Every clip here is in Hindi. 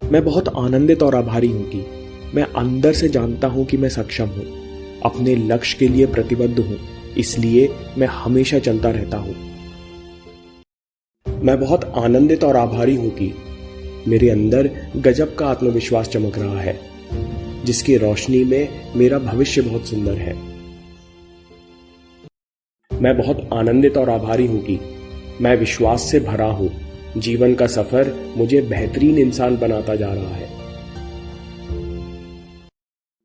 मैं बहुत आनंदित और आभारी हूँ कि मैं अंदर से जानता हूँ कि मैं सक्षम हूँ, अपने लक्ष्य के लिए प्रतिबद्ध हूँ, इसलिए मैं हमेशा चलता रहता हूँ। मैं बहुत आनंदित और आभारी हूँ कि मेरे अंदर गजब का आत्मविश्वास चमक रहा है, जिसकी रोशनी में मेरा भविष्य बहुत सुंदर है। मैं बहुत आनंदित और आभारी हूँ कि मैं विश्वास से भरा हूँ, जीवन का सफर मुझे बेहतरीन इंसान बनाता जा रहा है।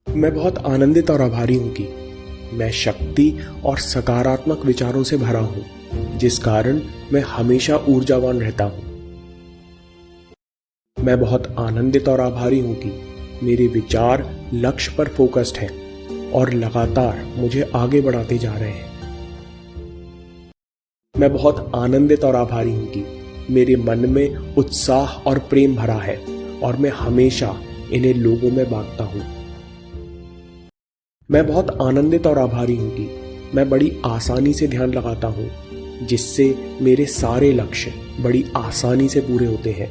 मैं बहुत आनंदित और आभारी हूँ कि मैं शक्ति और सकारात्मक विचारों से भरा हूँ, जिस कारण मैं हमेशा ऊर्जावान रहता हूँ। मैं बहुत आनंदित और आभारी हूँ कि मेरे विचार लक्ष्य पर फोकस्ड हैं और लगातार मुझे आगे बढ़ाते जा रहे हैं। मैं बहुत आनंदित और आभारी हूँ कि मेरे मन में उत्साह और प्रेम भरा है और मैं हमेशा इन्हें लोगों में बांटता हूँ। मैं बहुत आनंदित और आभारी हूँ कि मैं बड़ी आसानी से ध्यान लगाता हूँ, जिससे मेरे सारे लक्ष्य बड़ी आसानी से पूरे होते हैं।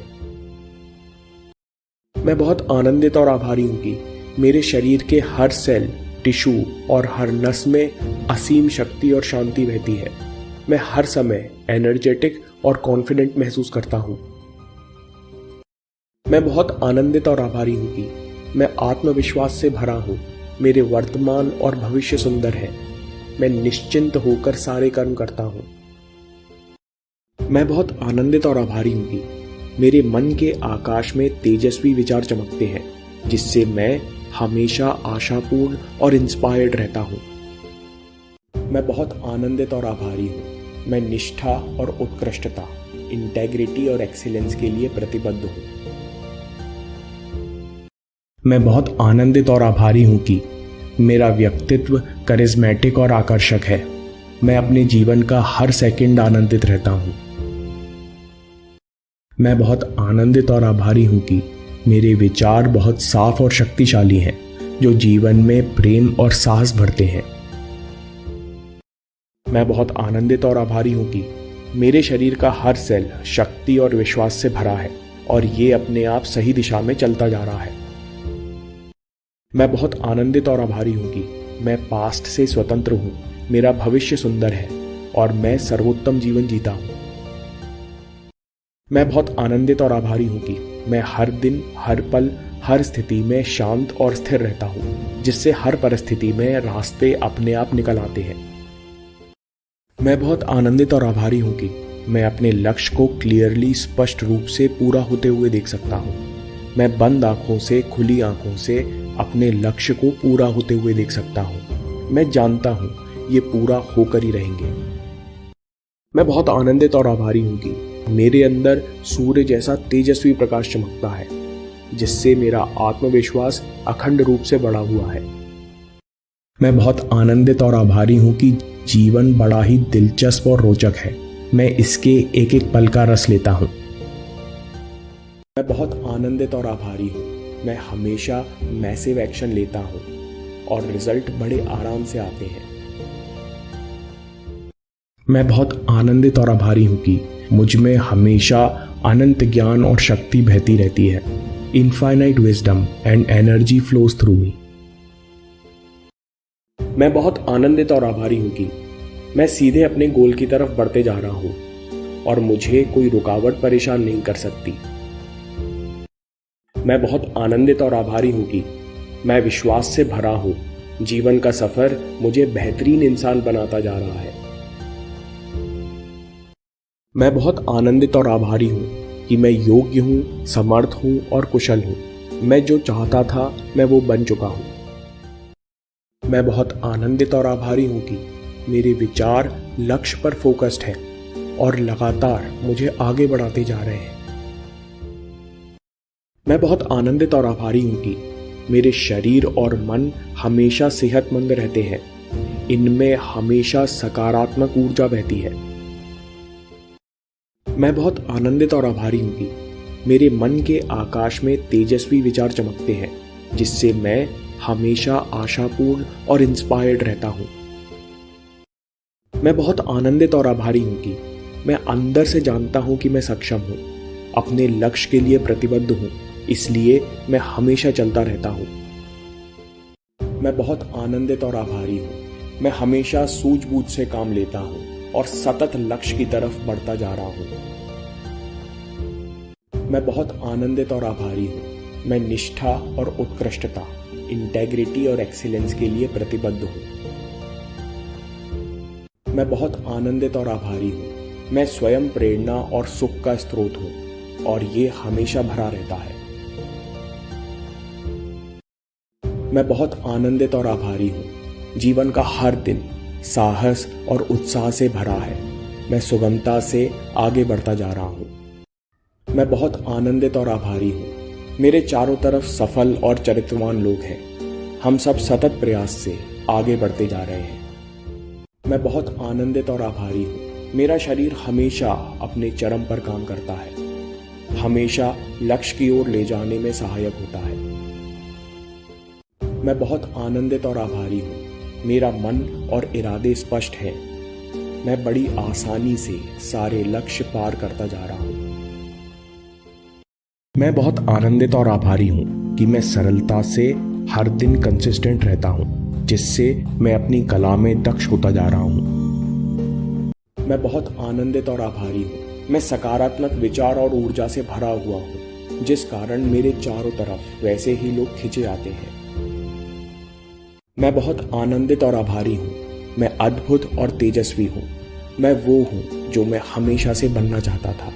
मैं बहुत आनंदित और आभारी हूँ कि मेरे शरीर के हर सेल, टिश्यू और हर नस में असीम शक्ति और शांति बहती है। मैं हर समय एनर्जेटिक और कॉन्फिडेंट महसूस करता हूँ। मैं बहुत आनंदित और आभारी हूँ कि मैं आत्मविश्वास से भरा हूँ, मेरे वर्तमान और भविष्य सुंदर है। मैं निश्चिंत होकर सारे कर्म करता हूँ। मैं बहुत आनंदित और आभारी हूँ कि मेरे मन के आकाश में तेजस्वी विचार चमकते हैं, जिससे मैं हमेशा आशापूर्ण और इंस्पायर्ड रहता हूँ। मैं बहुत आनंदित और आभारी हूँ। मैं निष्ठा और उत्कृष्टता, इंटेग्रिटी और एक्सीलेंस के लिए प्रतिबद्ध हूँ। मैं बहुत आनंदित और आभारी हूँ कि मेरा व्यक्तित्व करिश्मेटिक और आकर्षक है। मैं अपने जीवन का हर सेकंड आनंदित रहता हूँ। मैं बहुत आनंदित और आभारी हूँ कि मेरे विचार बहुत साफ और शक्तिशाली हैं, जो जीवन में प्रेम और साहस भरते हैं। मैं बहुत आनंदित और आभारी हूँ कि मेरे शरीर का हर सेल शक्ति और विश्वास से भरा है और ये अपने आप सही दिशा में चलता जा रहा है। मैं बहुत आनंदित और आभारी हूँ कि मैं पास्ट से स्वतंत्र हूँ, मेरा भविष्य सुंदर है और मैं सर्वोत्तम जीवन जीता हूँ। मैं बहुत आनंदित और आभारी हूँ कि मैं हर दिन, हर पल, हर स्थिति में शांत और स्थिर रहता हूँ, जिससे हर परिस्थिति में रास्ते अपने आप निकल आते हैं। मैं बहुत आनंदित और आभारी हूँ कि मैं अपने लक्ष्य को क्लियरली, स्पष्ट रूप से पूरा होते हुए देख सकता हूँ। मैं बंद आंखों से, खुली आंखों से अपने लक्ष्य को पूरा होते हुए देख सकता हूँ। मैं जानता हूँ ये पूरा होकर ही रहेंगे। मैं बहुत आनंदित और आभारी हूँ कि मेरे अंदर सूर्य जैसा तेजस्वी प्रकाश चमकता है, जिससे मेरा आत्मविश्वास अखंड रूप से बढ़ा हुआ है। मैं बहुत आनंदित और आभारी हूँ कि जीवन बड़ा ही दिलचस्प और रोचक है। मैं इसके एक एक पल का रस लेता हूँ। मैं बहुत आनंदित और आभारी हूँ। मैं हमेशा मैसिव एक्शन लेता हूँ और रिजल्ट बड़े आराम से आते हैं। मैं बहुत आनंदित और आभारी हूँ कि मुझ में हमेशा अनंत ज्ञान और शक्ति बहती रहती है। Infinite wisdom and energy flows through me. मैं बहुत आनंदित और आभारी हूँ कि मैं सीधे अपने गोल की तरफ बढ़ते जा रहा हूँ और मुझे कोई रुकावट परेशान नहीं कर सकती। मैं बहुत आनंदित और आभारी हूँ कि मैं विश्वास से भरा हूँ, जीवन का सफर मुझे बेहतरीन इंसान बनाता जा रहा है। मैं बहुत आनंदित और आभारी हूँ कि मैं योग्य हूँ, समर्थ हूँ और कुशल हूँ। मैं जो चाहता था मैं वो बन चुका हूँ। मैं बहुत आनंदित और आभारी हूँ कि मेरे विचार लक्ष्य पर फोकस्ड हैं और लगातार मुझे आगे बढ़ाते जा रहे हैं। मैं बहुत आनंदित और आभारी हूँ कि मेरे शरीर और मन हमेशा सेहतमंद रहते हैं। इनमें हमेशा सकारात्मक ऊर्जा बहती है। मैं बहुत आनंदित और आभारी हूँ कि मेरे मन के आकाश में तेजस्वी विचार चमकते हैं, जिससे मैं हमेशा आशापूर्ण और इंस्पायर्ड रहता हूँ। मैं बहुत आनंदित और आभारी हूँ कि मैं अंदर से जानता हूँ कि मैं सक्षम हूँ, अपने लक्ष्य के लिए प्रतिबद्ध हूँ, इसलिए मैं हमेशा चलता रहता हूँ। मैं बहुत आनंदित और आभारी हूँ। मैं हमेशा सूझबूझ से काम लेता हूँ और सतत लक्ष्य की तरफ बढ़ता जा रहा हूँ। मैं बहुत आनंदित और आभारी हूँ। मैं निष्ठा और उत्कृष्टता, इंटेग्रिटी और एक्सीलेंस के लिए प्रतिबद्ध हूँ। मैं बहुत आनंदित और आभारी हूँ। मैं स्वयं प्रेरणा और सुख का स्रोत हूँ और ये हमेशा भरा रहता है। मैं बहुत आनंदित और आभारी हूँ। जीवन का हर दिन साहस और उत्साह से भरा है। मैं सुगमता से आगे बढ़ता जा रहा हूँ। मैं बहुत आनंदित और आभारी हूँ। मेरे चारों तरफ सफल और चरित्रवान लोग हैं। हम सब सतत प्रयास से आगे बढ़ते जा रहे हैं। मैं बहुत आनंदित और आभारी हूँ। मेरा शरीर हमेशा अपने चरम पर काम करता है, हमेशा लक्ष्य की ओर ले जाने में सहायक होता है। मैं बहुत आनंदित और आभारी हूँ। मेरा मन और इरादे स्पष्ट हैं। मैं बड़ी आसानी से सारे लक्ष्य पार करता जा रहा हूँ। मैं बहुत आनंदित और आभारी हूँ कि मैं सरलता से हर दिन कंसिस्टेंट रहता हूँ, जिससे मैं अपनी कला में दक्ष होता जा रहा हूँ। मैं बहुत आनंदित और आभारी हूँ। मैं सकारात्मक विचार और ऊर्जा से भरा हुआ हूँ, जिस कारण मेरे चारों तरफ वैसे ही लोग खिंचे आते हैं। मैं बहुत आनंदित और आभारी हूँ। मैं अद्भुत और तेजस्वी हूँ। मैं वो हूँ जो मैं हमेशा से बनना चाहता था।